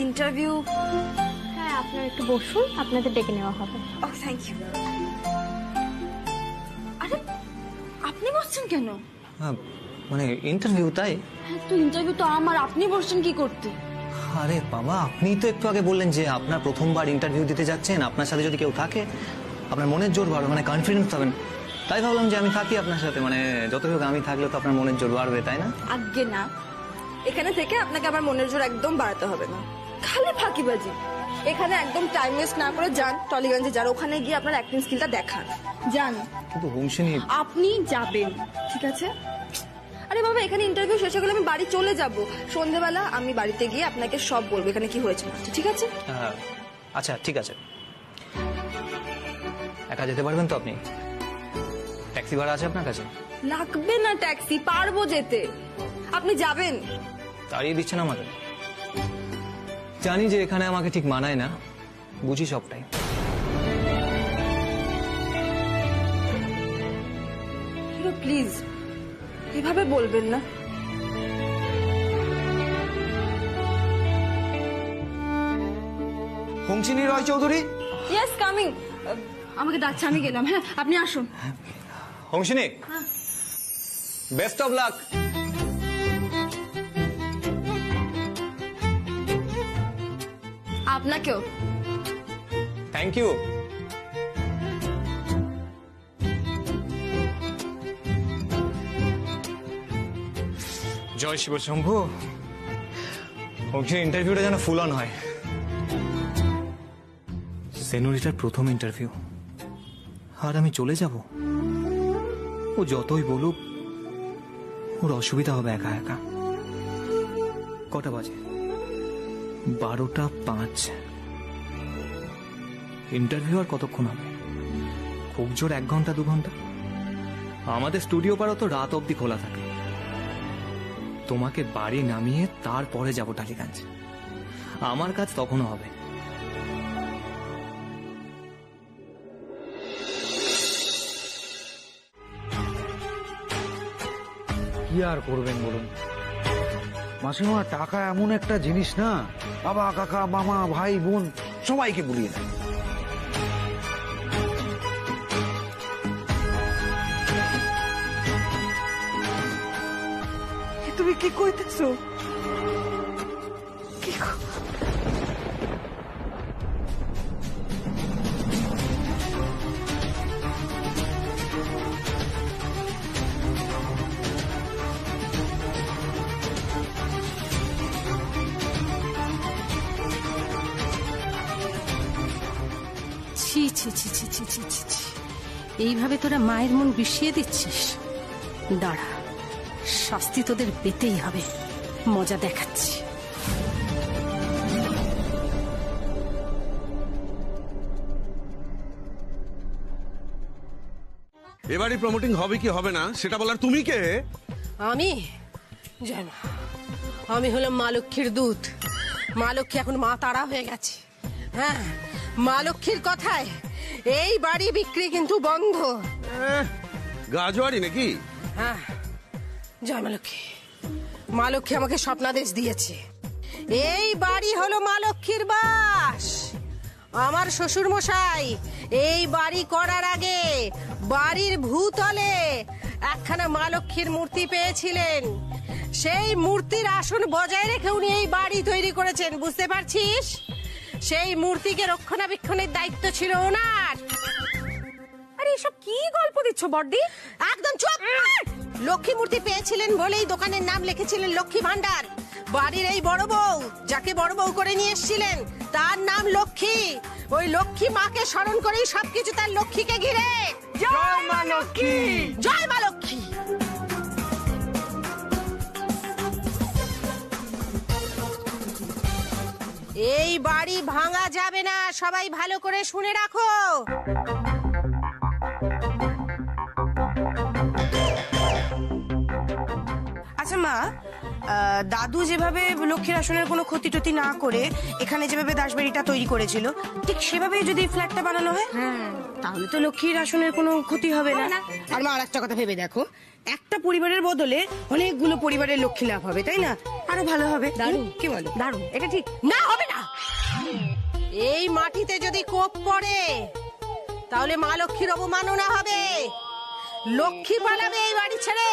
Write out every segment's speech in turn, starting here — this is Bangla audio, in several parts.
ইন্টারভিউ। হ্যাঁ, আপনারা একটু বসুন, আপনাদের ডেকে নেওয়া হবে। ও থ্যাংক ইউ। আরে আপনি বসছেন কেন? মানে ইন্টারভিউ তাই? হ্যাঁ তো ইন্টারভিউ তো আমার, আপনি বসছেন কি করতে? আরে বাবা, আপনি তো একটু আগে বললেন যে আপনার প্রথমবার ইন্টারভিউ দিতে যাচ্ছেন, আপনার সাথে যদি কেউ থাকে আপনার মনের জোর বাড়বে, মানে কনফিডেন্স পাবেন। তাই ভাবলাম যে আমি থাকি আপনার সাথে, মানে যতই হোক আমি থাকলে তো আপনার মনের জোর বাড়বে, তাই না? আজ্ঞে না, এখানে থেকে আপনাকে আমার মনের জোর একদম বাড়াতে হবে না, খালি ফাঁকিবাজি। এখানে একদম টাইম ওয়েস্ট না করে যান টলিগঞ্জে, যান ওখানে গিয়ে আপনার অ্যাক্টিং স্কিলটা দেখান। যান। কিন্তু হোমসিনী, আপনি যাবেন, ঠিক আছে? আরে বাবা, এখানে ইন্টারভিউ শেষ হয়ে গেলে আমি বাড়ি চলে যাব। সন্ধ্যেবেলা আমি বাড়িতে গিয়ে আপনাকে সব বলবো এখানে কি হয়েছে, ঠিক আছে? আচ্ছা ঠিক আছে। একা যেতে পারবেন তো আপনি? ট্যাক্সি ভাড়া আছে আপনার কাছে? লাগবে না ট্যাক্সি, পারবো যেতে। আপনি যাবেন? তাড়িয়ে দিচ্ছেন আমাকে? জানি যে এখানে আমাকে ঠিক মানায় না, বুঝি সবটাই। প্লিজ এভাবে বলবেন না। হোমসিনী রয় চৌধুরী। Yes coming. আমাকে ডাকছে, আমি গেলাম। হ্যাঁ আপনি আসুন। হোমসিনী, বেস্ট অফ লাক। আপনাকেও। Thank you. জয় শিব শম্ভু। হোমসিনী ইন্টারভিউটা যেন ফুল অন হয়। সেনোরিটার প্রথম ইন্টারভিউ, আর আমি চলে যাব। ও যতই বলুক ওর অসুবিধা হবে একা একা। কটা বাজে? 12:05। ইন্টারভিউ আর কতক্ষণ হবে? খুব জোর 1 ঘন্টা 2 ঘন্টা। আমাদের স্টুডিও পাড়া তো রাত অবধি খোলা থাকে। তোমাকে বাড়ি নামিয়ে তারপরে যাব টালিগঞ্জ। আমার কাজ তখনও হবে। কি আর করবেন বলুন মাসিমা, টাকা এমন একটা জিনিস না, বাবা কাকা মামা ভাই বোন সবাইকে ভুলিয়ে দেয়। তুমি কি কইতেছো? ছি ছি ছি ছি ছি ছি ছি ছি। এইভাবে তোরা মায়ের মন বিষিয়ে দিচ্ছিস? দাঁড়া, শাস্তি তোদের পেতেই হবে, মজা দেখাচ্ছি। এবারে প্রমোটিং হবে কি হবে না সেটা বলার তুমি কে? আমি জানো, আমি হলাম মা লক্ষ্মীর দূত। মা লক্ষ্মী এখন মা তারা হয়ে গেছে। হ্যাঁ, মা লক্ষ্মীর কথায় এই বাড়ি বিক্রি কিন্তু বন্ধ। গাজোয়ারি নাকি? হ্যাঁ, জয় মা লক্ষ্মী। মা লক্ষ্মী আমাকে স্বপ্নাদেশ দিয়েছে, এই বাড়ি হলো মা লক্ষ্মীর বাস। আমার শ্বশুর মশাই এই বাড়ি করার আগে বাড়ির ভূতলে একখানা মা লক্ষ্মীর মূর্তি পেয়েছিলেন। সেই মূর্তির আসন বজায় রেখে উনি এই বাড়ি তৈরি করেছেন, বুঝতে পারছিস? সেই মূর্তিকে রক্ষণাবেক্ষণের দায়িত্ব ছিল ওনার। আরে এসব কি গল্প দিচ্ছ বড়দি? একদম চুপ! লক্ষ্মী মূর্তি পেয়েছিলেন বলেই দোকানের নাম লিখেছিলেন লক্ষ্মী ভান্ডার। বাড়ির এই বড় বউ, যাকে বড় বউ করে নিয়ে এসেছিলেন, তার নাম লক্ষ্মী। ওই লক্ষ্মী মাকে স্মরণ করেই সবকিছু তার লক্ষ্মীকে ঘিরে। জয় মা লক্ষ্মী। জয় মা লক্ষ্মী। এই বাড়ি ভাঙা যাবে না, সবাই ভালো করে শুনে রাখো। আচ্ছা মা, দাদু যেভাবে লক্ষ্মীর আসনের কোনো ক্ষতি টতি না করে এখানে যেভাবে দাসবাড়িটা তৈরি করেছিল, ঠিক সেভাবেই যদি ফ্ল্যাটটা বানানো হয়? তাহলে তো লক্ষ্মীর আসনের কোনো ক্ষতি হবে না। আর মা আর একটা কথা ভেবে দেখো, একটা পরিবারের বদলে অনেকগুলো পরিবারের লক্ষ্মী লাভ হবে, তাই না? আরো ভালো হবে। দারুণ, কি বলো? দারুণ, এটা ঠিক না, হবে না। এই মাটিতে যদি কোপ পড়ে তাহলে মা লক্ষ্মীর অবমাননা হবে, লক্ষ্মী পালাবে এই বাড়ি ছেড়ে।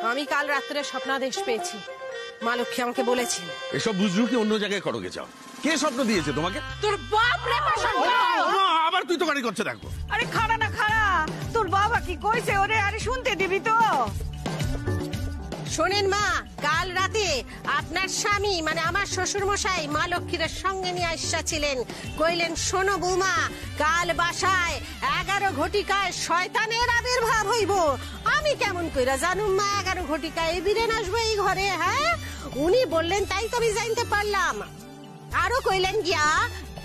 আমি কাল রাত্রে স্বপ্নাদেশ পেয়েছি, মা লক্ষ্মী আমাকে বলেছেন। এসব বুঝলু কি অন্য জায়গায় করোগে যাও। কে স্বপ্ন দিয়েছে তোমাকে? তোর বাপ রে পাশান। আবার তুই তো গাড়ি করছে দেখো। আরে খাড়া না খাড়া, তোর বাবা কি কইছে ওরে? আরে শুনতে দিবি তো? শোনেন মা, কাল রাতে আপনার স্বামী মানে আমার শ্বশুর মশাই মা লক্ষ্মীর সঙ্গে নিয়ে আসছিলেন। কইলেন, শোনো বৌমা, কাল বাসায় 11 ঘটিকায় শয়তানের আবির্ভাব হইব। আমি কেমন কইরা জানুম মা 11 ঘটিকায় বীরেন আসবো এই ঘরে? হ্যাঁ, উনি বললেন তাই তো আমি জানতে পারলাম। আরো কইলেন গিয়া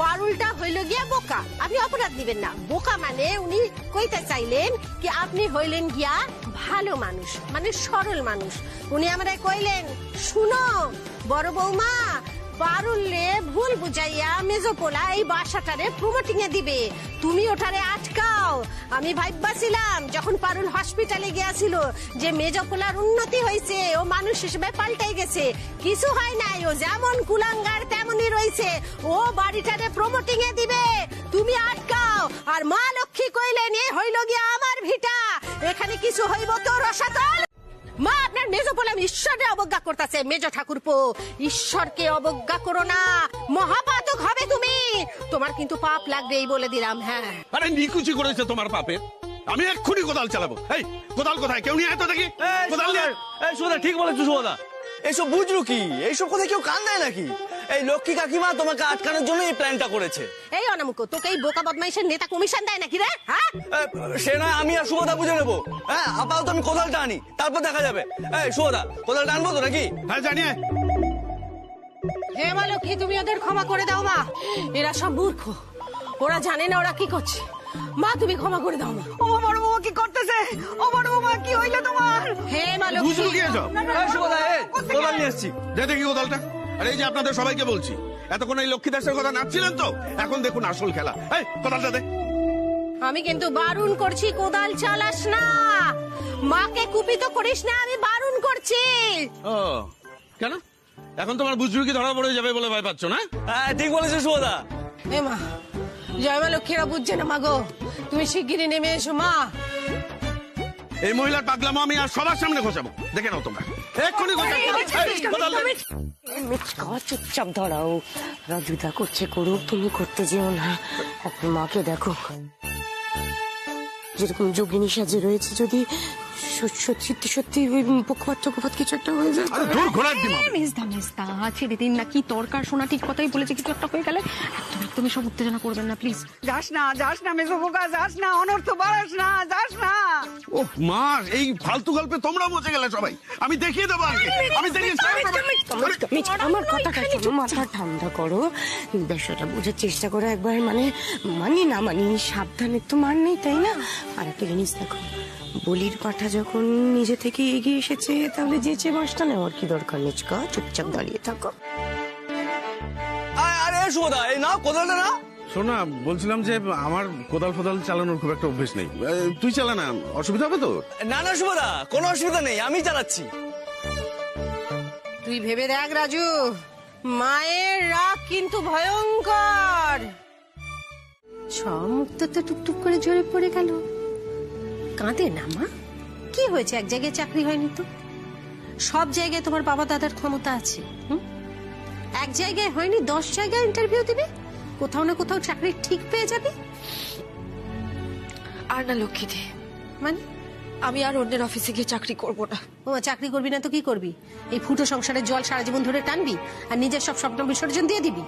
পারুলটা হইল গিয়া বোকা। আপনি অপরাধ দিবেন না, বোকা মানে উনি কইতে চাইলেন কি আপনি হইলেন গিয়া ভালো মানুষ, মানে সরল মানুষ। উনি আমারে কইলেন, শুনো বড় বৌমা, পারুলরে ভুল বুঝাইয়া মেজোপোলা এই বাসাটারে প্রমোটিং এ দিবে, তুমি ওটারে আটকাও। আমি ভাববাছিলাম যখন পারুল হসপিটালে গিয়াছিল যে মেজোপোলার উন্নতি হয়েছে, ও মানুষ হিসেবে পাল্টাই গেছে। কিছু হয় নাই, ও যেমন কুলাঙ্গার তেমনই রয়েছে। ও বাড়িটারে প্রমোটিং এ দিবে, তুমি আটকাও। আর মা লক্ষ্মী কইলেন, এ হইল গিয়া আমার ভিটা, এখানে কিছু হইব তো রসাতল। মা, আপনার মেজো বললাম ঈশ্বরে অবজ্ঞা করতেছে। মেজো ঠাকুরপো, ঈশ্বরকে অবজ্ঞা করো না, মহাপাতক হবে তুমি। তোমার কিন্তু পাপ লাগবে এই বলে দিলাম। হ্যাঁ, আরে নিকুচি করেছে তোমার পাপে। আমি এক্ষুনি কোদাল চালাবো। এই কোদাল কোথায়? কেউ নিয়ে এত দেখি কোদাল নিয়ে। সুদা ঠিক বলেছো সুদা, এইসব বুঝলো কি? এইসব কথা কেউ কান দেয় নাকি? এই লক্ষ্মী কাকিমা তোমাকে আটকানোর জন্য এই প্ল্যানটা করেছে। এই অনামুক, তোকে এই বোকা বদমাইশের নেতা কমিশন দেয় নাকি রে? হ্যাঁ, সে নয় আমি আর সুভদা বুঝে নেবো। হ্যাঁ, আপাতত আমি কোদালটা আনি, তারপর দেখা যাবে। এই সুভদা, কোদালটা আনবো তো নাকি? হ্যাঁ জানি। হে মা লক্ষ্মী, তুমি ওদের ক্ষমা করে দাও মা, এরা সব মূর্খ, ওরা জানে না ওরা কি করছে। মা, তুমি ক্ষমা করে দাও মা। ও বড় বৌমা কি করতেছে? ও বড় বৌমা কি হইলো তোমার? হে মা বুঝলু লক্ষ্মী, কি এসব? সুভদা, কোদাল নিয়ে এসছি। যে দেখি কোদালটা। আরে এই যে আপনাদের সবাইকে বলছি, এতক্ষণ এই লক্ষ্মী দাসের কথা নাচছিলেন তো, এখন দেখুন আসল খেলা। এই কোদালটা দে। আমি কিন্তু বারণ করছি, কোদাল চালাস না, মাকে কুপিত করিস না, আমি বারণ করছি। ও কেন? এখন তোমার বুঝলু কি ধরা পড়ে যাবে বলে ভয় পাচ্ছ না? হ্যাঁ ঠিক বলেছো সুভদা। এ মা, জয় মা লক্ষ্মীরা বুঝছে না মা গো, তুমি শিগগিরই নেমে এসো মা। এই মহিলার পাগলামো আমি আর সবার সামনে ঘোষাবো, দেখে নাও তোমরা। এক্ষুনি কোদাল দে। মিচকা, চুপচাপ দাঁড়াও। রাজুদা করছে করুক, তুমি করতে যেও না। এখন মাকে দেখো যেরকম যোগিনী সাজে রয়েছে, যদি সত্যি সত্যি ওই পক্ষপাত টক্ষপাত কিছু একটা হয়ে যায়। আরে দূর ঘোড়ার ডিম হবে। মেজদা ছেড়ে দিন না, কি দরকার? শোনা ঠিক কথাই বলেছে, কিছু একটা হয়ে গেলে একদম সব উত্তেজনা করবেন না প্লিজ। যাস না মেজো বোকা, যাস না, অনর্থ বাড়াস না, যাস না। ও মা, এই ফালতু গল্পে তোমরা মজে গেলে সবাই। আমি দেখিয়ে দেবো আজকে, আমি দেখিয়ে আমার কথাটা শোনো, মাথা ঠান্ডা করো, বিষয়টা বোঝার চেষ্টা করো একবার। মানি না মানি, সাবধানে তো মান নেই, তাই না? আর একটা জিনিস দেখো, বলির পাঠা যখন নিজে থেকে এগিয়ে এসেছে, তাহলে যেচে বাসটা নেওয়ার কি দরকার? নিচকা, চুপচাপ দাঁড়িয়ে থাকো। আরে সুভদা, এই নাও কোদালটা নাও। শোনা, বলছিলাম যে আমার কোদাল ফোদাল চালানোর খুব একটা অভ্যেস নেই। তুই চালা না, অসুবিধা হবে তো? না না সুভদা, কোনো অসুবিধা নেই, আমি চালাচ্ছি। তুই ভেবে দেখ রাজু, মায়ের রাগ কিন্তু ভয়ঙ্কর। মুক্ত তো টুকটুক করে ঝরে পড়ে গেল। কাঁদে না মা, কি হয়েছে? এক জায়গায় চাকরি হয়নি তো? সব জায়গায় তোমার বাবা দাদার ক্ষমতা আছে। এক জায়গায় হয়নি, 10 জায়গায় ইন্টারভিউ দিবে, কোথাও না কোথাও চাকরি ঠিক পেয়ে যাবে। আর না লক্ষ্মীদি, মানে আমি আর অন্যের অফিসে গিয়ে চাকরি করব না। ও চাকরি করবি না তো কি করবি? এই ফুটো সংসারের জল সারা জীবন ধরে টানবি আর নিজের সব স্বপ্ন বিসর্জন দিয়ে দিবি?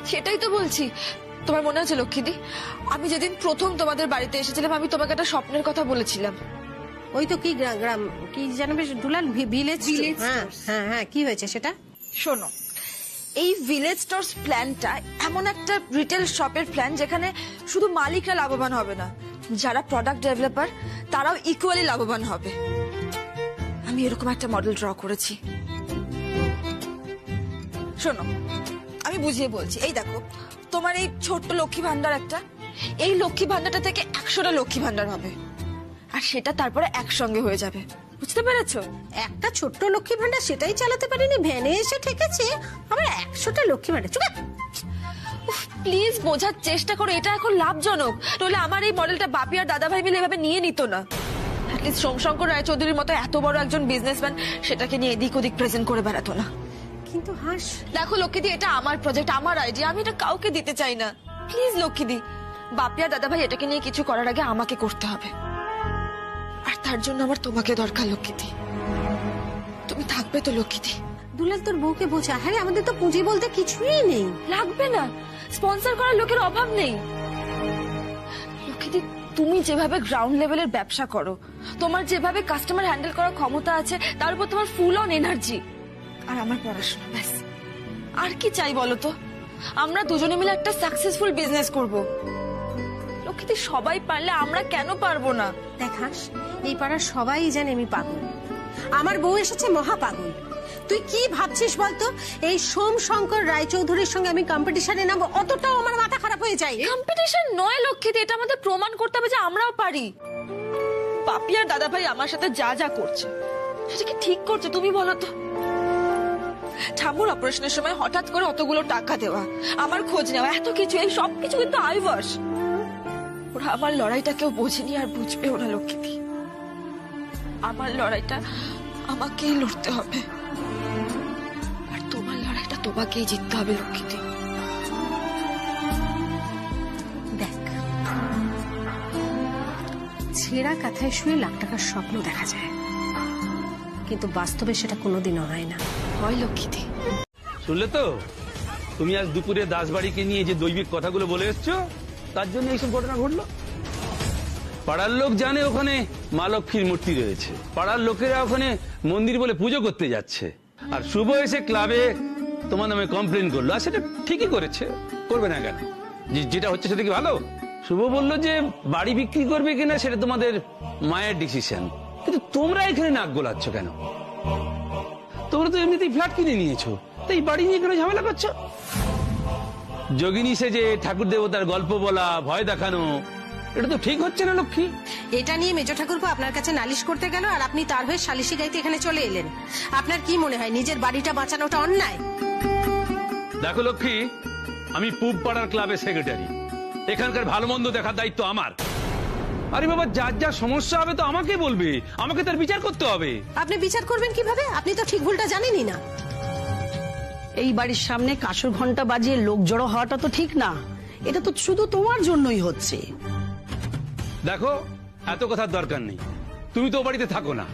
সেটাই তো বলছি। তোমার মনে আছে লক্ষ্মীদি, আমি যেদিন প্রথম তোমাদের বাড়িতে এসেছিলাম, আমি তোমাকে একটা স্বপ্নের কথা বলেছিলাম। ওই তো কি গ্রাম কি জানো বেশ, দুলাল ভিলেজ। হ্যাঁ হ্যাঁ হ্যাঁ, কি হয়েছে সেটা? শোনো, এই ভিলেজ স্টোরস প্ল্যানটা এমন একটা রিটেল শপের প্ল্যান যেখানে শুধু মালিকরা লাভবান হবে না, যারা প্রোডাক্ট ডেভেলপার তারাও ইকুয়ালি লাভবান হবে। আমি এরকম একটা মডেল ড্র করেছি। শোনো, আমি বুঝিয়ে বলছি। এই দেখো, তোমার এই ছোট্ট লক্ষ্মী ভান্ডার একটা, এই লক্ষ্মী ভান্ডারটা থেকে 100টা লক্ষ্মী ভান্ডার হবে, আর সেটা তারপরে একসঙ্গে হয়ে যাবে, বুঝতে পেরেছো? একটা ছোট্ট লক্ষ্মী ভান্ডার সেটাই চালাতে পারিনি, ভ্যানে এসে ঠেকেছে, আবার 100টা লক্ষ্মী ভান্ডার। চুপ কর। প্লিজ বোঝার চেষ্টা করো, এটা এখন লাভজনক, নইলে আমার এই মডেলটা বাপি আর দাদা ভাই মিলে এভাবে নিয়ে নিত না। অ্যাটলিস্ট সোমশঙ্কর রায়চৌধুরীর মতো এত বড় একজন বিজনেসম্যান সেটাকে নিয়ে এদিক ওদিক প্রেজেন্ট করে বেড়াতো না। কিন্তু হাস, দেখো লক্ষ্মীদি, এটা আমার প্রজেক্ট, আমার আইডিয়া, আমি এটা কাউকে দিতে চাই না। প্লিজ লক্ষ্মীদি, বাপি আর দাদা ভাই এটাকে নিয়ে কিছু করার আগে আমাকে করতে হবে, আর তার জন্য আমার তোমাকে দরকার লক্ষ্মীদি। তুমি থাকবে তো লক্ষ্মীদি? দুলাল তোর বউকে বোঝা। হ্যাঁ, আমাদের তো পুঁজি বলতে কিছুই নেই। লাগবে না, স্পন্সর করার লোকের অভাব নেই। লক্ষ্মীদি, তুমি যেভাবে গ্রাউন্ড লেভেলের ব্যবসা করো, তোমার যেভাবে কাস্টমার হ্যান্ডেল করার ক্ষমতা আছে, তার উপর তোমার ফুল অন এনার্জি, আর আমার পড়াশোনা, ব্যাস আর কি চাই বলো তো? আমরা দুজনে মিলে একটা সাকসেসফুল বিজনেস করব। লক্ষ্মীদি, সবাই পারলে আমরা কেন পারবো না? দেখ হাস, এই পাড়ার সবাই জানে আমি পাগল, আমার বউ এসেছে মহা পাগল। তুই কি ভাবছিস বলতো? এই সোমশঙ্কর রায়চৌধুরীর সঙ্গে আমি কম্পিটিশনে নামবো, অতটাও আমার মাথা খারাপ হয়ে যায়। কম্পিটিশন নয় লক্ষ্মীদি, এটা আমাদের প্রমাণ করতে হবে যে আমরাও পারি। বাপি আর দাদা ভাই আমার সাথে যা যা করছে সেটা কি ঠিক করছে তুমি বলো তো? ঠাকুর অপারেশনের সময় হঠাৎ করে অতগুলো টাকা দেওয়া, আমার খোঁজ নেওয়া, এত কিছু, এই সব কিছু কিন্তু আইভাস। ওরা আমার লড়াইটা কেউ বোঝেনি আর বুঝবেও না লক্ষ্মীদি। আমার লড়াইটা আমাকেই লড়তে হবে, আর তোমার লড়াইটা তোমাকেই জিততে হবে লক্ষ্মীদি। দেখ, ছেঁড়া কাঁথায় শুয়ে লাখ টাকার স্বপ্ন দেখা যায়, কিন্তু বাস্তবে সেটা কোনোদিনও হয় না। হয় লক্ষ্মীদি। শুনলে তো, তুমি আজ দুপুরে দাসবাড়িকে নিয়ে যে দৈবিক কথাগুলো বলে এসছো, তার জন্য এইসব ঘটনা ঘটলো। পাড়ার লোক জানে ওখানে মা লক্ষ্মীর মূর্তি রয়েছে, পাড়ার লোকেরা ওখানে মন্দির বলে পুজো করতে যাচ্ছে, আর শুভ এসে ক্লাবে তোমার নামে কমপ্লেন করলো, আর সেটা ঠিকই করেছে, করবে না কেন? যেটা হচ্ছে সেটা কি ভালো? শুভ বললো যে বাড়ি বিক্রি করবে কিনা সেটা তোমাদের মায়ের ডিসিশন, কিন্তু তোমরা এখানে নাক গোলাচ্ছ কেন? তোমরা তো এমনিতেই ফ্ল্যাট কিনে নিয়েছো, তাই বাড়ি নিয়ে কেন ঝামেলা করছো? যোগিনী সেজে ঠাকুর দেবতার গল্প বলা, ভয় দেখানো, এটা তো ঠিক হচ্ছে না লক্ষ্মী। এটা নিয়ে মেজ ঠাকুরপো আপনার কাছে নালিশ করতে গেল, আর আপনি তার হয়ে সালিশি গাইতে এখানে চলে এলেন। আপনার কি মনে হয় নিজের বাড়িটা বাঁচানোটা অন্যায়? দেখো লক্ষ্মী, আমি পূব পাড়ার ক্লাবের সেক্রেটারি, এখানকার ভালো মন্দ দেখার দায়িত্ব আমার। আরে বাবা, যার যা সমস্যা হবে তো আমাকে বলবে, আমাকে তার বিচার করতে হবে। আপনি বিচার করবেন কিভাবে? আপনি তো ঠিক ভুলটা জানেনই না। এই বাড়ির সামনে কাঁসর ঘন্টা বাজিয়ে লোক জড়ো হওয়াটা তো ঠিক না, এটা তো শুধু তোমার জন্যই হচ্ছে। দেখো, এত কথার দরকার নেই, তুমি তো ও বাড়িতে থাকো না।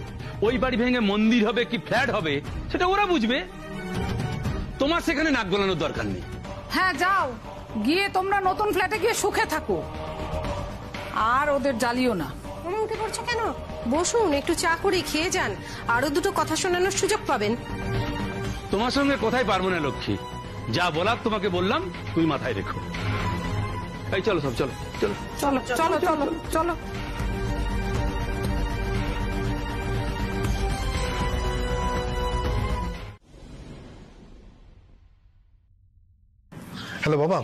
ওই বাড়ি ভেঙে মন্দির হবে কি ফ্ল্যাট হবে সেটা ওরা বুঝবে, তোমার সেখানে নাক গলানোর দরকার নেই। হ্যাঁ, যাও গিয়ে তোমরা নতুন ফ্ল্যাটে গিয়ে সুখে থাকো, আর ওদের জ্বালিও না। উঠে পড়ছো কেন? বসুন, একটু চা করে খেয়ে যান, আরো দুটো কথা শোনানোর সুযোগ পাবেন। তোমার সঙ্গে কোথায় পারবো না লক্ষ্মী, যা বলার তোমাকে বললাম, তুমি মাথায় রেখো। এই চলো সব, চলো চলো চলো চলো চলো চলো। হ্যালো বাবা।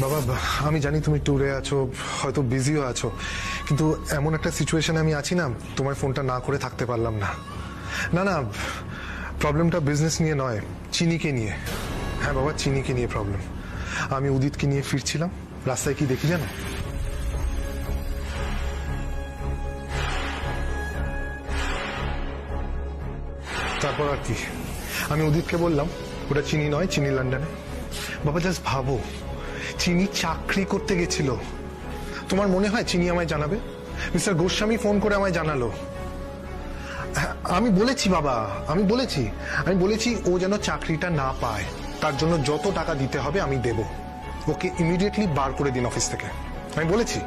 বাবা, আমি জানি তুমি ট্যুরে আছো, হয়তো বিজিও আছো, কিন্তু এমন একটা সিচুয়েশনে আমি আছি না, তোমার ফোনটা না করে থাকতে পারলাম না। না না, প্রবলেমটা বিজনেস নিয়ে নয়, চিনিকে নিয়ে। হ্যাঁ বাবা, চিনিকে নিয়ে প্রবলেম। আমি উদিতকে নিয়ে ফিরছিলাম, রাস্তায় কি দেখি জানো? তারপর আর কি, আমি উদিতকে বললাম ওটা চিনি নয়, চিনি লন্ডনে। বাবা জাস্ট ভাবো, চিনি চাকরি করতে গেছিল। তোমার মনে হয় চিনি আমায় জানাবে? মিস্টার গোস্বামী ফোন করে আমায় জানালো। আমি বলেছি বাবা, আমি বলেছি ও যেন চাকরিটা না পায়, তার জন্য যত টাকা দিতে হবে আমি দেব। ওকে ইমিডিয়েটলি বার করে দিন অফিস থেকে, আমি বলেছি।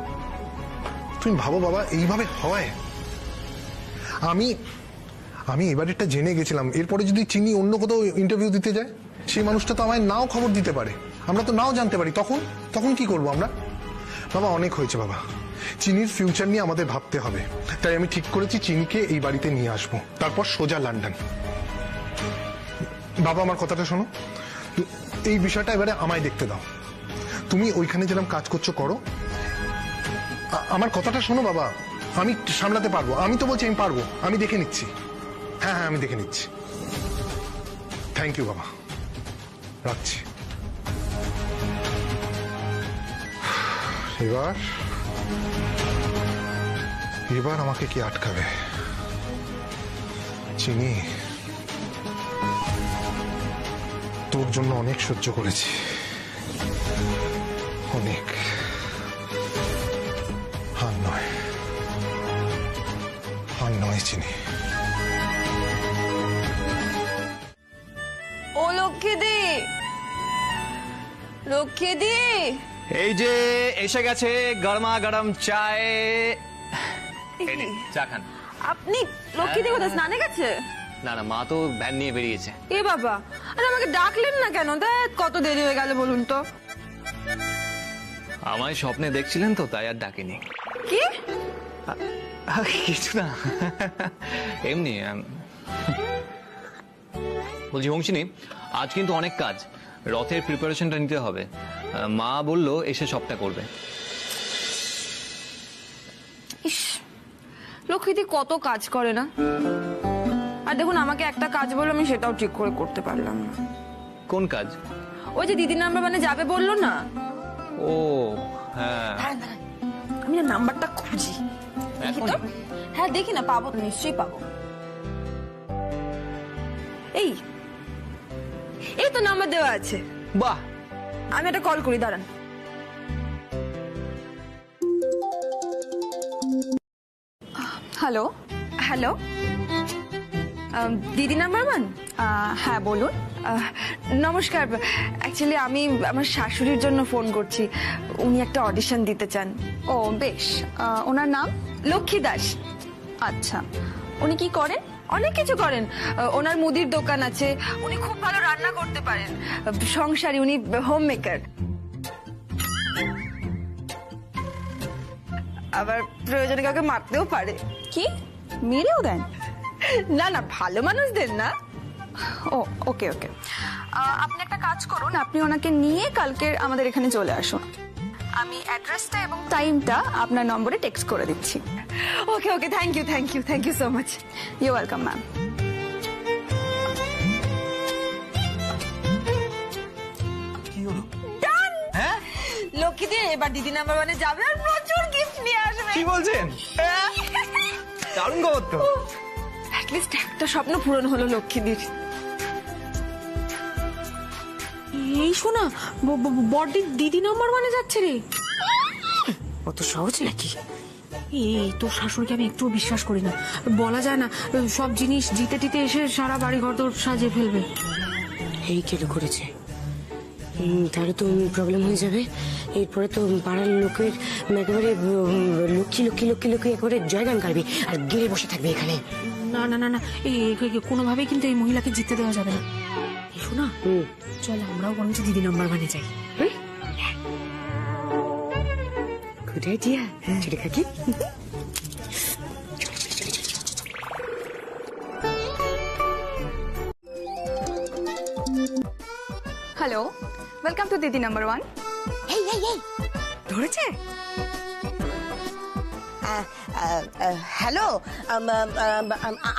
তুমি ভাবো বাবা, এইভাবে হয়? আমি এবারেরটা জেনে গেছিলাম, এরপরে যদি চিনি অন্য কোথাও ইন্টারভিউ দিতে যায়, সেই মানুষটা তো আমায় নাও খবর দিতে পারে, আমরা তো নাও জানতে পারি। তখন কি করবো আমরা? বাবা অনেক হয়েছে বাবা, চিনির ফিউচার নিয়ে আমাদের ভাবতে হবে। তাই আমি ঠিক করেছি চিনিকে এই বাড়িতে নিয়ে আসবো, তারপর সোজা লন্ডন। বাবা আমার কথাটা শোনো, এই বিষয়টা এবারে আমায় দেখতে দাও। তুমি ওইখানে যেরকম কাজ করছো করো। আমার কথাটা শোনো বাবা, আমি সামলাতে পারবো। আমি তো বলছি আমি পারবো, আমি দেখে নিচ্ছি। হ্যাঁ হ্যাঁ, আমি দেখে নিচ্ছি। থ্যাংক ইউ বাবা, রাখছি। এবার আমাকে কি আটকাবে? চিনি, তোর জন্য অনেক সহ্য করেছি, অনেক। আর নয়, আর নয় চিনি। ও লক্ষ্মীদি, লক্ষ্মীদি, এই যে এসে গেছে গরমা গরম চায়। এই নিন, চা খান। আপনি লক্ষ্মীদি কোথায় স্নানে গেছে? না না, মা তো ভ্যান নিয়ে বেরিয়েছে। এ বাবা, আরে আমাকে ডাকলেন না কেন? দেখ কত দেরি হয়ে গেল বলুন তো। আমায় স্বপ্নে দেখছিলেন তো, তাই আর ডাকিনি। কি? কিছু না, এমনি। বলছি হংসিনী, আজ কিন্তু অনেক কাজ, রথের প্রিপারেশনটা নিতে হবে। মা বলল এসে সবটা করবে। ইস, লক্ষ্মীদি কত কাজ করে না। আর দেখুন, আমাকে একটা কাজ বললো, আমি সেটাও ঠিক করে করতে পারলাম না। কোন কাজ? ওই যে দিদি নাম্বার মানে যাবে বললো না। ও হ্যাঁ, আমি না নাম্বারটা খুঁজি, দেখি তো। হ্যাঁ দেখি না, পাবো তো, নিশ্চয়ই পাবো। এই এই তো নাম্বার দেওয়া আছে। বাহ, আমি একটা কল করি, দাঁড়ান। হ্যালো হ্যালো, দিদি নাম্বার ওয়ান? হ্যাঁ বলুন। নমস্কার, অ্যাকচুয়ালি আমি আমার শাশুড়ির জন্য ফোন করছি। উনি একটা অডিশন দিতে চান। ও বেশ, ওনার নাম লক্ষ্মী দাস। আচ্ছা, উনি কি করেন? অনেক কিছু করেন। ওনার মুদির দোকান আছে, উনি খুব ভালো রান্না করতে পারেন, সংসারী, উনি হোম মেকার। আবার প্রয়োজনে কাউকে মারতেও পারে। কি, মেরেও দেন? না না, ভালো মানুষদের না। ও ওকে ওকে, আপনি একটা কাজ করুন, আপনি ওনাকে নিয়ে কালকে আমাদের এখানে চলে আসুন। আমি অ্যাড্রেসটা এবং টাইমটা আপনার নম্বরে টেক্সট করে দিচ্ছি। Okay okay, thank you thank you thank you so much. You welcome ma'am. হ্যাঁ লক্ষ্মীদি এবার দিদি নাম্বার ওয়ানে যাবে আর প্রচুর গিফট নিয়ে আসবে। কি বলছেন? দারুণ খবর তো। অ্যাটলিস্ট একটা স্বপ্ন পূরণ হলো লক্ষ্মীদির। এই শোনা, বড়দি দিদি নাম্বার ওয়ানে যাচ্ছে রে। অত সহজ নাকি? এই তোর শাশুড়িকে আমি একটু বিশ্বাস করি না, বলা যায় না, সব জিনিস জিতে টিতে এসে সারা বাড়ি ঘর তোর সাজিয়ে ফেলবে। এই কেলো করেছে, তাহলে তো প্রবলেম হয়ে যাবে। এরপরে তো পাড়ার লোকের একেবারে লক্ষ্মী লক্ষ্মী লক্ষ্মী লক্ষ্মী একেবারে জয়গান গাইবে আর গেড়ে বসে থাকবে এখানে। না না না না, এই কোনোভাবেই কিন্তু এই মহিলাকে জিততে দেওয়া যাবে না। শোনা, চল আমরাও বরঞ্চ দিদি নাম্বার ওয়ানে যাই। গুড আইডিয়া, ছোট কাকি। হ্যালো, ওয়েলকাম টু দিদি নাম্বার ওয়ান। এই এই এই ধরেছে? হ্যালো,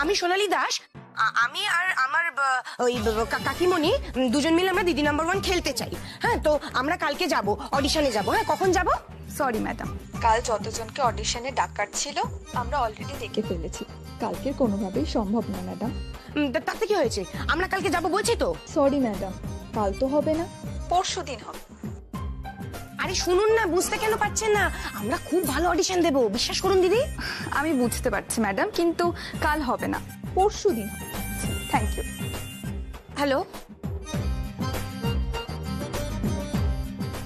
আমি সোনালী দাস। আমি আর আমার ওই কাকিমণি দুজন মিলে আমরা দিদি নাম্বার ওয়ান খেলতে চাই। হ্যাঁ, তো আমরা কালকে যাব, অডিশনে যাব। হ্যাঁ, কখন যাব? সরি ম্যাডাম, কাল যতজনকে অডিশনে ডাকার ছিল আমরা অলরেডি দেখে ফেলেছি। কালকে কোনোভাবেই সম্ভব না ম্যাডাম। তাতে কি হয়েছে, আমরা কালকে যাব বলছি তো। সরি ম্যাডাম, কাল তো হবে না, পরশু দিন হবে। আরে শুনুন না, বুঝতে কেন পারছেন না? আমরা খুব ভালো অডিশন দেব, বিশ্বাস করুন দিদি। আমি বুঝতে পারছি ম্যাডাম, কিন্তু কাল হবে না, পরশু দিন হবে। Thank you. হ্যালো,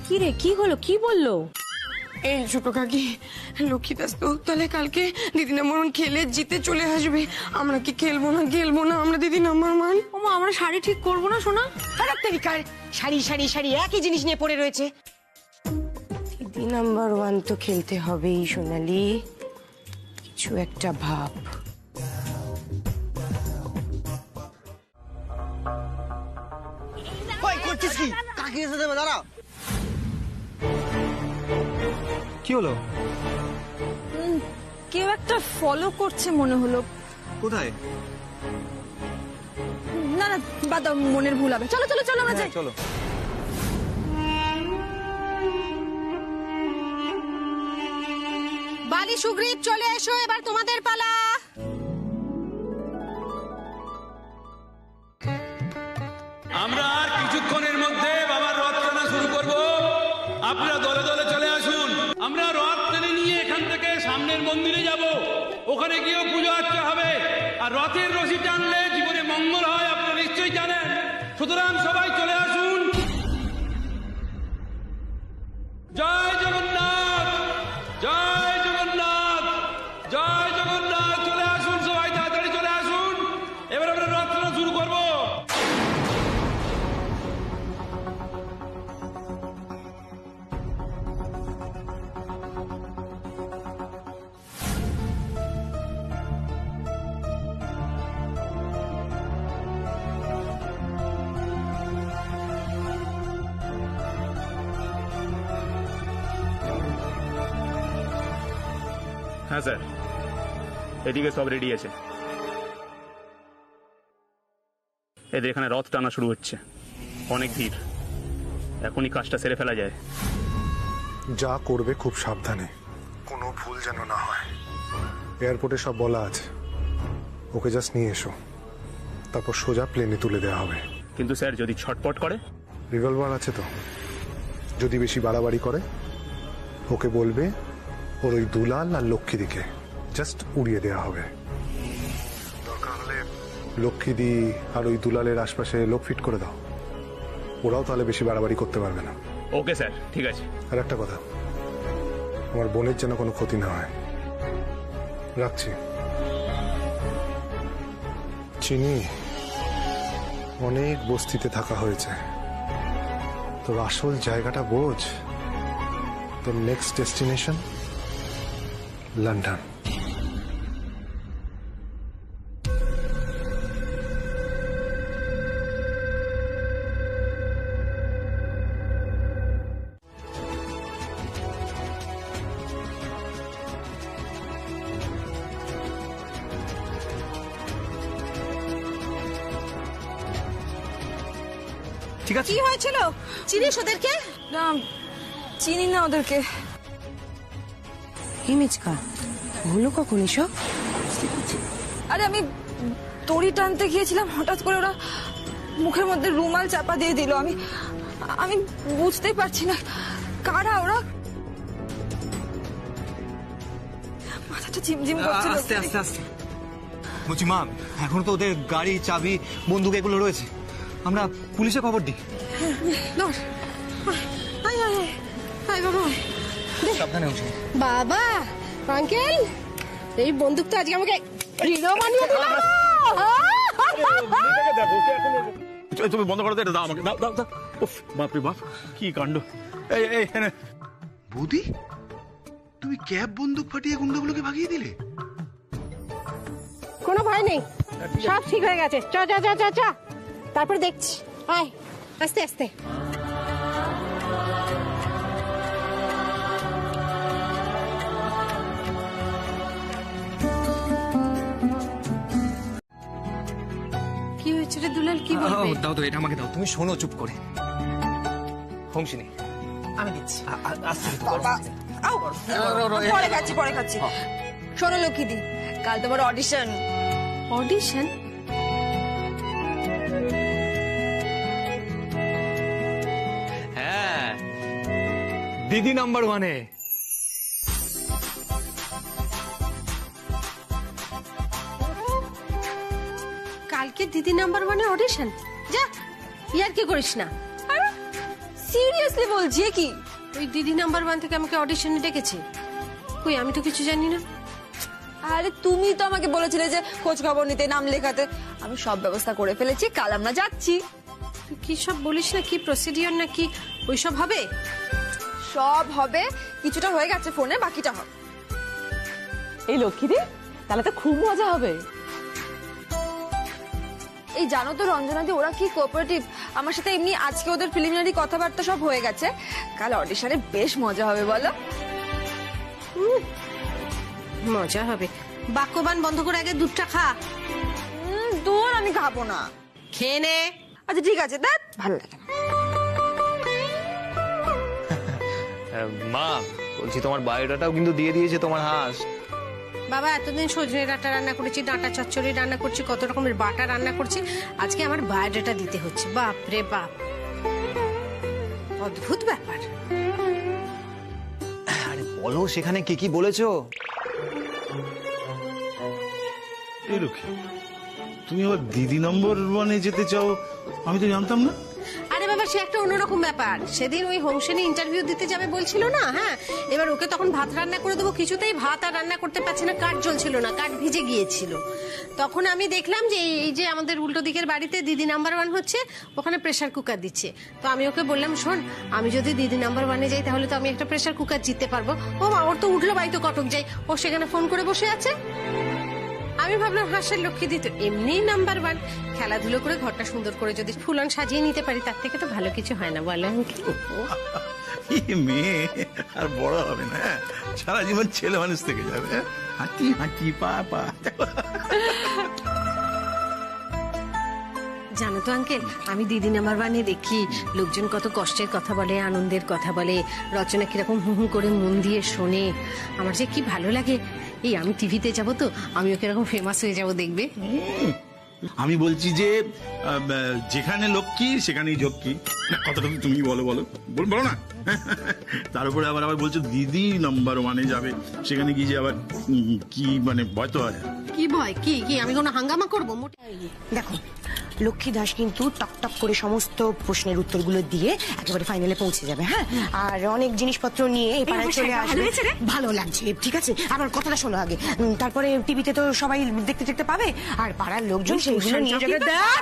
কি রে, কি হলো, কি বললো? এই ছোট কাকি, লক্ষ্মী দাস তো তাহলে কালকে দিদি নাম্বার ওয়ান খেলে জিতে চলে আসবে। আমরা কি খেলবো না, আমরা দিদি নাম্বার ওয়ান। ওমা, আমরা শাড়ি ঠিক করবো না শোনা? শাড়ি শাড়ি শাড়ি একই জিনিস নিয়ে পড়ে রয়েছে। দিদি নাম্বার ওয়ান তো খেলতে হবেই সোনালি, কিছু একটা ভাব। করছিস কি? কাকি এসে দেবে, দাঁড়া। কি হলো? কেউ একটা ফলো করছে মনে হলো। কোথায়? না না বাদ দাও, মনের ভুল হবে। চলো চলো চলো আমরা যাই। চলো। বালি সুগ্রীব চলে এসো, এবার তোমাদের পালা। আমরা আর কিছুক্ষণের মধ্যে বাবার রথ টানা শুরু করব। আপনারা দলে দলে চলে আসুন। আমরা রথ টেনে নিয়ে এখান থেকে সামনের মন্দিরে যাব। ওখানে গিয়েও পুজো আর্চা হবে। আর রথের রশি টানলে জীবনে মঙ্গল হয়, আপনারা নিশ্চয়ই জানেন। সুতরাং সবাই চলে আসুন। জয় জগন্নাথ, জয় জগন্নাথ, জয় জগন্নাথ। চলে আসুন সবাই, তাড়াতাড়ি চলে আসুন। এবার আমরা রথ টানা শুরু করব। হ্যাঁ স্যার, এদিকে সব রেডি আছে। এদের এখানে রথ টানা শুরু হচ্ছে, অনেক ভিড়। এখনই কাজটা সেরে ফেলা যায়। যা করবে খুব সাবধানে, কোনো ভুল যেন না হয়। এয়ারপোর্টে সব বলা আছে, ওকে জাস্ট নিয়ে এসো, তারপর সোজা প্লেনে তুলে দেওয়া হবে। কিন্তু স্যার যদি ছটপট করে? রিভলভার আছে তো, যদি বেশি বাড়াবাড়ি করে ওকে বলবে ওর ওই দুলাল আর লক্ষ্মীদিকে জাস্ট উড়িয়ে দেওয়া হবে। দরকার হলে লক্ষ্মীদি আর ওই দুলালের আশপাশে লোক ফিট করে দাও, ওরাও তাহলে বেশি বাড়াবাড়ি করতে পারবে না। ওকে স্যার, ঠিক আছে। আর একটা কথা, আমার বোনের যেন কোনো ক্ষতি না হয়। রাখছি। চিনি, অনেক বস্তিতে থাকা হয়েছে, তোর আসল জায়গাটা বোঝ। তোর নেক্সট ডেস্টিনেশন লন্ডন। ঠিক আছে। কি হয়েছিল? চিনিস ওদেরকে? না চিনি না ওদেরকে। হিমিচকা হলো কখন এসব? আরে আমি দড়ি টানতে গিয়েছিলাম, হঠাৎ করে ওরা মুখের মধ্যে রুমাল চাপা দিয়ে দিল। আমি আমি বুঝতেই পারছি না কারা ওরা। মাথাটা ঝিমঝিম করছিল। আস্তে আস্তে আস্তে। বলছি মা, এখন তো ওদের গাড়ি, চাবি, বন্দুক এগুলো রয়েছে, আমরা পুলিশে খবর দিই। সাবধানে উঠি। বাবা আঙ্কেল, এই বন্দুক তো আজকে আমাকে রিলো বানিয়ে দিল। তুমি বন্ধ করো, এটা দাও আমাকে, দাও দাও দাও। উফ, বাপরে বাপ, কি কাণ্ড। এই এই বৌদি, তুমি ক্যাব বন্দুক ফাটিয়ে গুন্ডাগুলোকে ভাগিয়ে দিলে? কোনো ভয় নেই, সব ঠিক হয়ে গেছে। চ চ চ চ চ, তারপর দেখছি। আয় আস্তে আস্তে। কি হয়েছে রে দুলাল, কি বলবে? দাও তো, এটা আমাকে দাও। তুমি শোনো চুপ করে। হংসিনী, আমি দিচ্ছি। পরে খাচ্ছি পরে খাচ্ছি। শোনো লক্ষ্মীদি, কাল তোমার অডিশন। অডিশন? হ্যাঁ, দিদি নাম্বার ওয়ানে। কালকে দিদি নাম্বার ওয়ানে অডিশন? যা, ইয়ার কি করিস না। সিরিয়াসলি বলছি। কি ওই দিদি নাম্বার ওয়ান থেকে আমাকে অডিশনে ডেকেছে? কই, আমি তো কিছু জানি না। আরে তুমি তো আমাকে বলেছিলে যে খোঁজ খবর নিতে, নাম লেখাতে। আমি সব ব্যবস্থা করে ফেলেছি, কাল আমরা যাচ্ছি। তুই কি সব বলিস না? কি প্রসিডিওর না কি ওইসব হবে? সব হবে, কিছুটা হয়ে গেছে ফোনে, বাকিটা হবে। এই লক্ষ্মীদি, তাহলে তো খুব মজা হবে। এই জানো তো রঞ্জনাদি, ওরা কি কোঅপারেটিভ। আমার সাথে এমনি আজকে ওদের প্রিলিমিনারি কথাবার্তা সব হয়ে গেছে। কাল অডিশনে বেশ মজা হবে, বলো? মজা হবে। বাক্যবান বন্ধ করে আগে দুধটা খা। দুধ আমি খাবো না। খেয়ে নে। আচ্ছা ঠিক আছে, দেখ ভালো লাগে না। মা বলছি তোমার বায়োডাটাও কিন্তু দিয়ে দিয়েছে তোমার হাঁস। বাবা এতদিন সজনে ডাঁটা রান্না করেছি, ডাঁটা চচ্চড়ি রান্না করছি, কত রকমের বাটা রান্না করছি, আজকে আমার বায়োডাটা দিতে হচ্ছে। বাপ রে বাপ, অদ্ভুত ব্যাপার। আরে বলো সেখানে কি কি বলেছো? এই রক্ষী, তুমি আবার দিদি নম্বর 1-এ যেতে চাও, আমি তো জানতাম না। আরে বাবা সে একটা অন্যরকম ব্যাপার। সেদিন ওই হোমসেনে ইন্টারভিউ দিতে যাবে বলছিল না, হ্যাঁ, এবার ওকে তখন ভাত রান্না করে দেবো, কিছুতেই ভাত আর রান্না করতে পারছে না, কাঠ জ্বলছিল না, কাঠ ভিজে গিয়েছিল। তখন আমি দেখলাম যে এই যে আমাদের উল্টো দিকের বাড়িতে দিদি নাম্বার 1 হচ্ছে, ওখানে প্রেসার কুকার দিচ্ছে। তো আমি ওকে বললাম, শোন আমি যদি দিদি নাম্বার 1-এ যাই তাহলে তো আমি একটা প্রেসার কুকার জিততে পারবো। ও মা, ওর তো উঠলো বাড়ি তো কটক যাই, ও সেখানে ফোন করে বসে আছে। আমি ভাবলাম হাঁসের লক্ষ্মী দিত এমনি নাম্বার 1, খেলাধুলো করে ঘরটা সুন্দর করে যদি ফুলন সাজিয়ে নিতে পারি তার থেকে তো ভালো কিছু হয় না, বলো? মেয়ে আর বড় হবে না, সারা জীবন ছেলে মানুষ থেকে যাবে, হাঁটি হাঁটি পা পা। জানো তো আঙ্কেল, আমি দিদি নাম্বার 1-এ দেখি লোকজন কত কষ্টের কথা বলে, আনন্দের কথা বলে, রচনা কিরকম হু হু করে মন দিয়ে শোনে, আমার যে কি ভালো লাগে। এই আমি টিভিতে যাবো তো, আমি ওকে এরকম ফেমাস হয়ে যাবো, দেখবে। আমি বলছি যে যেখানে লক্ষ্মী সেখানেই ঝক্কি, কথাটা তো তুমি বলো বলো বলো না। তার উপরে আবার বলছো দিদি নাম্বার 1-এ যাবে, সেখানে গিয়ে যে আবার কি মানে ভয় তো হয়। কি ভয়? কি কি আমি কোনো হাঙ্গামা করবো? দেখো লক্ষ্মী দাস কিন্তু টক টক করে সমস্ত প্রশ্নের উত্তরগুলো দিয়ে একেবারে ফাইনালে পৌঁছে যাবে। হ্যাঁ, আর অনেক জিনিসপত্র নিয়ে এই পাড়ায় চলে আসবে। ভালো লাগছে, ঠিক আছে, আবার কথাটা শোনো আগে। তারপরে টিভিতে তো সবাই দেখতে দেখতে পাবে, আর পাড়ার লোকজন সেইগুলো নিয়ে যাবে।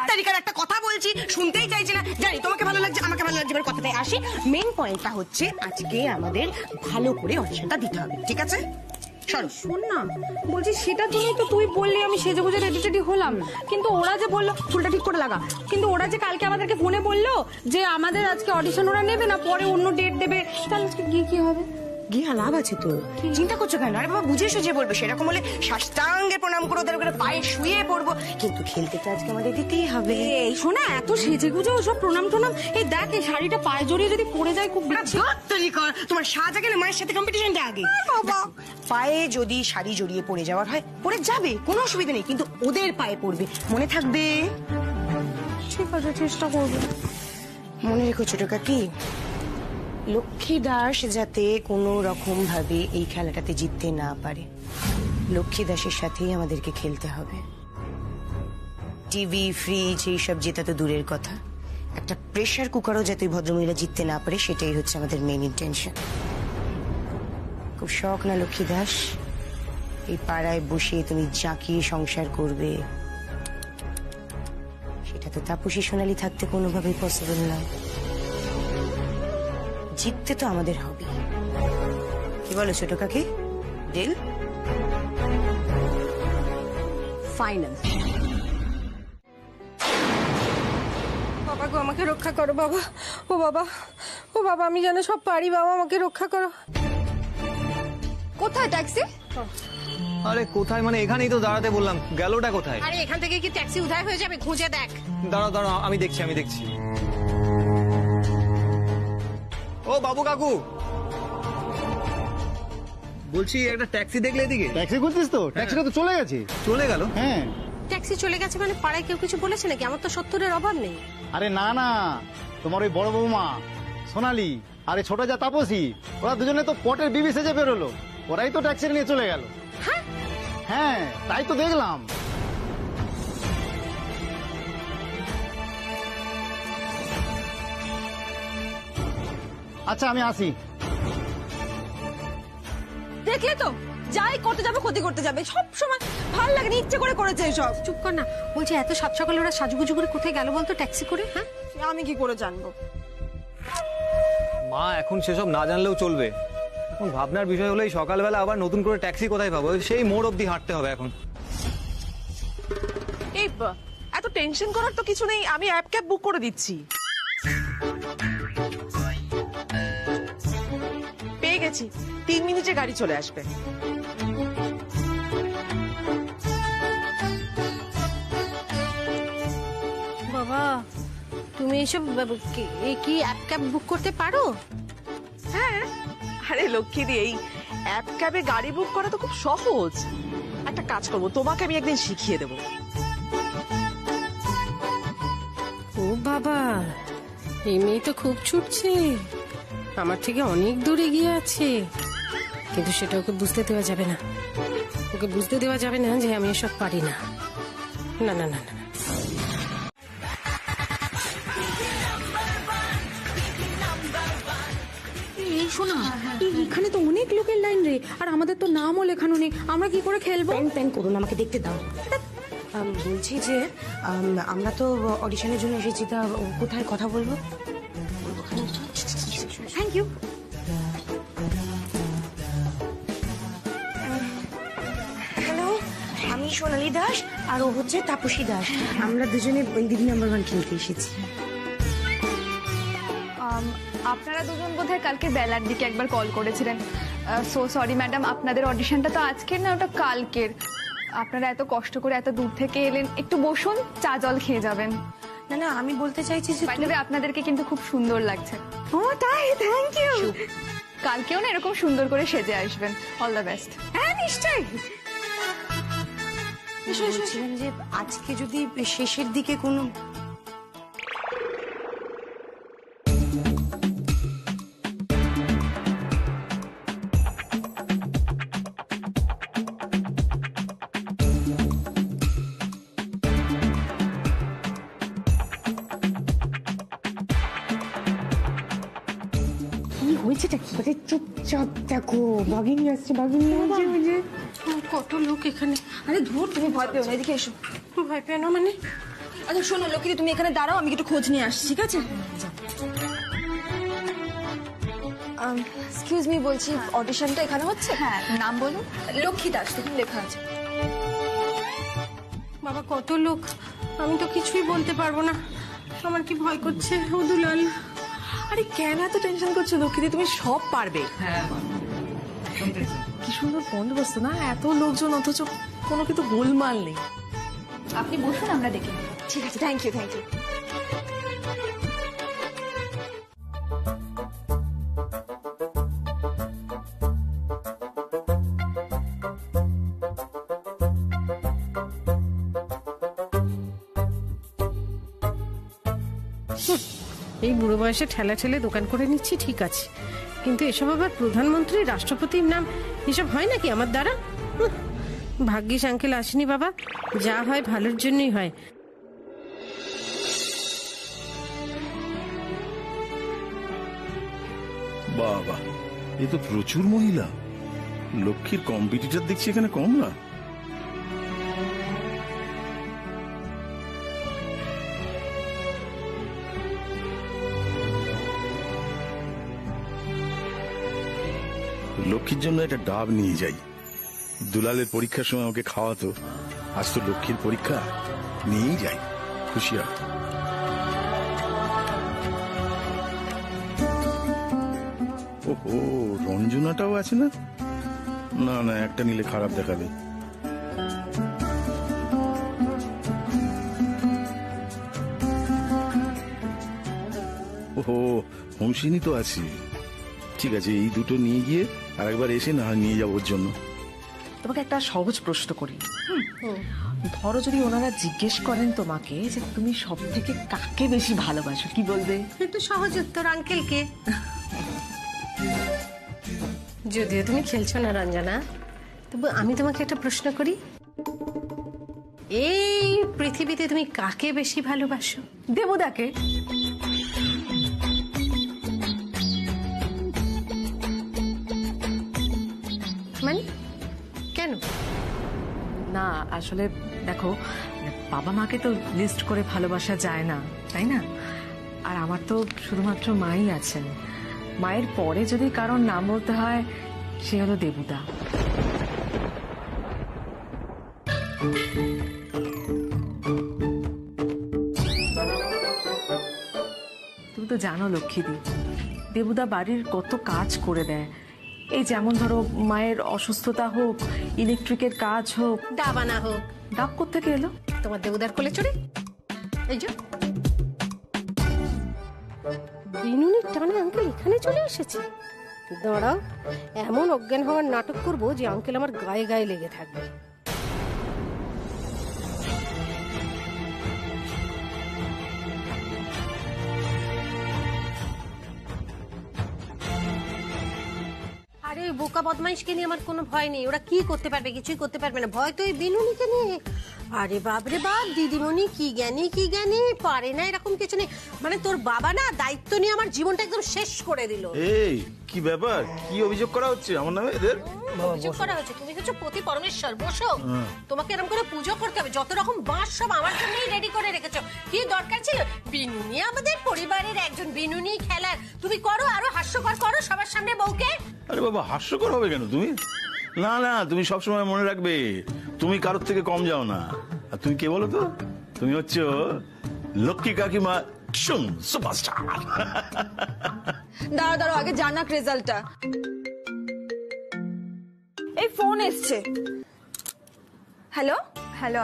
তারিখার একটা কথা বলছি, শুনতেই চাইছে না, জানি তোমাকে ভালো লাগছে, আমাকে ভালো লাগছে, এবার কথাটাই আসি। মেন পয়েন্টটা হচ্ছে আজকে আমাদের ভালো করে অডিশনটা দিতে হবে, ঠিক আছে? শোন না, বলছি সেটার জন্যই তো তুই বললি আমি সেজে গুজে রেডি টেডি হলাম, কিন্তু ওরা যে বললো ফুলটা ঠিক করে লাগা, কিন্তু ওরা যে কালকে আমাদেরকে ফোনে বললো যে আমাদের আজকে অডিশন ওরা নেবে না, পরে অন্য ডেট দেবে, তাহলে আজকে গিয়ে কি হবে? গিয়ে লাভ আছে তো, চিন্তা করছো কেন? আরে বাবা বুঝে সুঝে বলবে, সেরকম হলে সাষ্টাঙ্গে প্রণাম করে ওদের করে পায়ে শুয়ে পড়বো, কিন্তু খেলতে তো আজকে আমাদের দিতেই হবে। এই শোনা, এত সেজে গুজে ওসব প্রণাম টনাম, এই দেখ এই শাড়িটা পায়ে জড়িয়ে যদি পড়ে যায় খুব তোমার সাজা গেলে মায়ের সাথে কম্পিটিশনটা আগে। বাবা পায়ে যদি শাড়ি জড়িয়ে পড়ে যাওয়ার হয় পড়ে যাবে, কোনো অসুবিধা নেই, কিন্তু ওদের পায়ে পড়বে, মনে থাকবে? ঠিক আছে, চেষ্টা করবো। মনে রেখো ছোট কাকি, লক্ষ্মী দাস যাতে কোনো রকম ভাবে এই খেলাটাতে জিততে না পারে, লক্ষ্মী দাসের সাথেই আমাদেরকে খেলতে হবে। টিভি ফ্রিজ এইসব জেতা তো দূরের কথা, একটা প্রেসার কুকারও যাতে ভদ্রমহিলা জিততে না পারে, সেটাই হচ্ছে আমাদের মেইন ইন্টেনশন। খুব শখ না লক্ষ্মী দাস এই পাড়ায় বসে তুমি জাঁকিয়ে সংসার করবে? সেটা তো তাপসী সোনালি থাকতে কোনোভাবেই পসিবল না। জিততে তো আমাদের হবে, কি বলো ছোট কাকি? ডিল? ফাইনাল। বাবা গো, আমাকে রক্ষা করো বাবা। ও বাবা, ও বাবা, আমি যেন সব পারি, বাবা আমাকে রক্ষা করো। কোথায় ট্যাক্সি? আরে কোথায় মানে এখানেই তো দাঁড়াতে বললাম, গেলোটা কোথায়? আরে এখান থেকে কি ট্যাক্সি উধার হয়ে যাবে? খুঁজে দেখ। দাঁড়াও দাঁড়াও, আমি দেখছি। ও বাবু কাকু, বলছি একটা ট্যাক্সি দেখলে এদিকে? ট্যাক্সি খুঁজছিস তো? ট্যাক্সিটা তো চলে গেছে। চলে গেল? হ্যাঁ। ট্যাক্সি চলে গেছে মানে পাড়ায় কেউ কিছু বলেছে নাকি? আমার তো 70-এর অভাব নেই। আরে না না, তোমার ওই বড় বৌমা সোনালি আরে ছোট যা তাপসী, ওরা দুজনে তো পটের বিবি সেজে বেরোলো, ওরাই তো ট্যাক্সি নিয়ে চলে গেল। হ্যাঁ তাই তো দেখলাম। আচ্ছা আমি আসি। দেখলে তো, যাই করতে যাবে ক্ষতি করতে যাবে, সব সময় ভাল লাগে না, ইচ্ছে করে করেছে সব। চুপ কর না, বলছি এত সাত সকালে ওরা সাজুগুজু করে কোথায় গেল বলতো ট্যাক্সি করে? হ্যাঁ আমি কি করে জানবো? মা এখন সেসব না জানলেও চলবে, এখন ভাবনার বিষয় হলো এই সকালবেলা আবার নতুন করে ট্যাক্সি কোথায় পাবো, সেই মোড় অব্দি হাঁটতে হবে এখন। এই এত টেনশন করার তো কিছু নেই, আমি অ্যাপ ক্যাব বুক করে দিচ্ছি। পেয়ে গেছি। দিচ্ছি, 3 মিনিটে গাড়ি চলে আসবে। বাবা তুমি এসব কি অ্যাপ ক্যাব বুক করতে পারো? হ্যাঁ, আরে লক্ষ্মীদি, এই অ্যাপ ক্যাবে গাড়ি বুক করা তো খুব সহজ। একটা কাজ করবো, তোমাকে আমি একদিন শিখিয়ে দেবো। ও বাবা, এই মেয়ে তো খুব ছুটছে, আমার থেকে অনেক দূরে গিয়ে আছে। কিন্তু সেটা ওকে বুঝতে দেওয়া যাবে না, ওকে বুঝতে দেওয়া যাবে না যে আমি এসব পারি না। না না না না, এই শোনা, এখানে তো অনেক লোকের লাইন রে, আর আমাদের তো নামও লেখানো নেই, আমরা কি করে খেলবো? প্যান করুন, আমাকে দেখতে দাও। বলছি যে আমরা তো অডিশনের জন্য এসেছি, তা কোথায় কথা বলবো? Thank you. হ্যালো, আমি সোনালী দাস আর ও হচ্ছে তাপসী দাস। আমরা দুজনে দিদি নাম্বার 1 খেলতে এসেছি। আপনারা দুজন বোধহয় কালকে বেলার দিকে একবার কল করেছিলেন। সো সরি ম্যাডাম, আপনাদের অডিশনটা তো আজকের না, ওটা কালকের। আপনারা এত কষ্ট করে এত দূর থেকে এলেন, একটু বসুন, চা জল খেয়ে যাবেন। না না, আমি বলতে চাইছি যে আপনাদেরকে কিন্তু খুব সুন্দর লাগছে। ও তাই? Thank you. কালকেও না এরকম সুন্দর করে সেজে আসবেন। All the best. হ্যাঁ নিশ্চয়ই। বলছিলাম যে আজকে যদি শেষের দিকে কোনো হয়েছেটা কি? চুপচাপ দেখো, বাঘিনী আসছে, বাঘিনী আসছে। কত লোক এখানে। আরে ধুর, তুমি ভয় পেও না, এদিকে এসো। ভয় পেও না মানে? আচ্ছা শোনো লক্ষ্মী, তুমি এখানে দাঁড়াও, আমি একটু খোঁজ নিয়ে আসছি, ঠিক আছে? এক্সকিউজ মি, বলছি অডিশনটা এখানে হচ্ছে? হ্যাঁ, নাম বলুন। লক্ষ্মী দাস, দেখুন লেখা আছে। বাবা কত লোক, আমি তো কিছুই বলতে পারবো না, আমার কি ভয় করছে। ও দুলাল, আরে কেন এত টেনশন করছো লক্ষ্মীদি, তুমি সব পারবে। কি সুন্দর বন্দোবস্ত না, এত লোকজন অথচ কোনো কিন্তু গোলমাল নেই। আপনি বসুন, আমরা দেখে নেব। ঠিক আছে, থ্যাংক ইউ, থ্যাংক ইউ। এই বুড়ো বয়সে ঠেলা ঠেলে দোকান করে নিচ্ছি ঠিক আছে, কিন্তু এসব আবার প্রধানমন্ত্রী, রাষ্ট্রপতির নাম, এসব হয় নাকি আমার দ্বারা? ভাগ্যিস আঙ্কেল আসেনি বাবা, যা হয় ভালোর জন্যই হয়। বাবা, এ তো প্রচুর মহিলা। লক্ষ্মীর কম্পিটিটর দেখছি এখানে কম না। লক্ষ্মীর জন্য একটা ডাব নিয়ে যাই, দুলালের পরীক্ষার সময় আমাকে খাওয়াতো, আজ তো লক্ষ্মীর পরীক্ষা, নিয়েই যাই, খুশি হয়। ওহো, রঞ্জনাটাও আছে না? না না, একটা নিলে খারাপ দেখাবে। ওহো, হংসিনী তো আছে। ঠিক আছে, এই দুটো নিয়ে গিয়ে আর একবার এসে না নিয়ে যাবো ওর জন্য। তোমাকে একটা সহজ প্রশ্ন করি। ধরো যদি ওনারা জিজ্ঞেস করেন তোমাকে যে তুমি সব থেকে কাকে বেশি ভালোবাসো, কি বলবে? একটু সহজ উত্তর, আঙ্কেলকে। যদিও তুমি খেলছো না রঞ্জনা, তবু আমি তোমাকে একটা প্রশ্ন করি, এই পৃথিবীতে তুমি কাকে বেশি ভালোবাসো? দেবদাকে। মানে কেন? না আসলে দেখো, বাবা মাকে তো লিস্ট করে ভালোবাসা যায় না, তাই না? আর আমার তো শুধুমাত্র মাই আছেন। মায়ের পরে যদি কারোর নাম বলতে হয়, সে হলো দেবুদা। তুমি তো জানো লক্ষ্মীদি, দেবুদা বাড়ির কত কাজ করে দেয়, এই যেমন ধরো মায়ের অসুস্থতা হোক, ইলেকট্রিকের কাজ হোক, দাবানা হোক। ডাব কোত্থেকে এলো? তোমার দেবদার কোলে চড়ে এই যে বিনুনির টানে আঙ্কেল এখানে চলে এসেছে। দাঁড়াও, এমন অজ্ঞান হওয়ার নাটক করব যে আঙ্কেল আমার গায়ে গায়ে লেগে থাকবে। আরে ওই বোকা বদমাইশকে নিয়ে আমার কোনো ভয় নেই, ওরা কি করতে পারবে? কিছুই করতে পারবে না। ভয় তো এই বিনুনিকে নিয়ে। আরে বাপরে বাপ, দিদিমণি কি জ্ঞানী পারে না এরকম কিছু নেই। মানে তোর বাবা না দায়িত্ব নিয়ে আমার জীবনটা একদম শেষ করে দিল। এই কি ব্যাপার, কি অভিযোগ করা হচ্ছে আমার নামে এদের? অভিযোগ করা হচ্ছে তুমি হচ্ছে পতি পরমেশ্বর, বসো। তোমাকে এরকম করে পুজো করতে হবে, যত রকম বাঁশ সব আমার জন্যই রেডি করে রেখেছো। কি দরকার ছিল? বিনুনি আমাদের পরিবারের একজন, বিনুনি খেলার। তুমি করো, আরো হাস্যকর করো সবার সামনে বউকে। আরে বাবা, হাস্যকর হবে কেন তুমি? না না, তুমি সবসময় মনে রাখবে তুমি কারোর থেকে কম যাও না। আর তুমি কে বলো তো? তুমি হচ্ছে লক্ষ্মী কাকিমা সুপারস্টার। দাঁড়াও আগে জানাক রেজাল্টটা। এই ফোন এসছে। হ্যালো,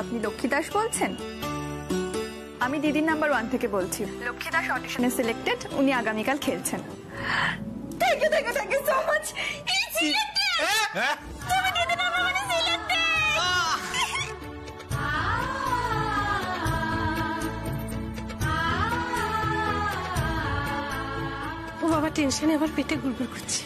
আপনি লক্ষ্মী দাস বলছেন? আমি দিদির নাম্বার 1 থেকে বলছি। লক্ষ্মী দাস অডিশনে সিলেক্টেড, উনি আগামীকাল খেলছেন। Thank you so much. তুমি দিদির নাম্বার 1 এ সিলেক্টেড। ও বাবা টেনশনে আবার পেটে গুড়গুড় করছে।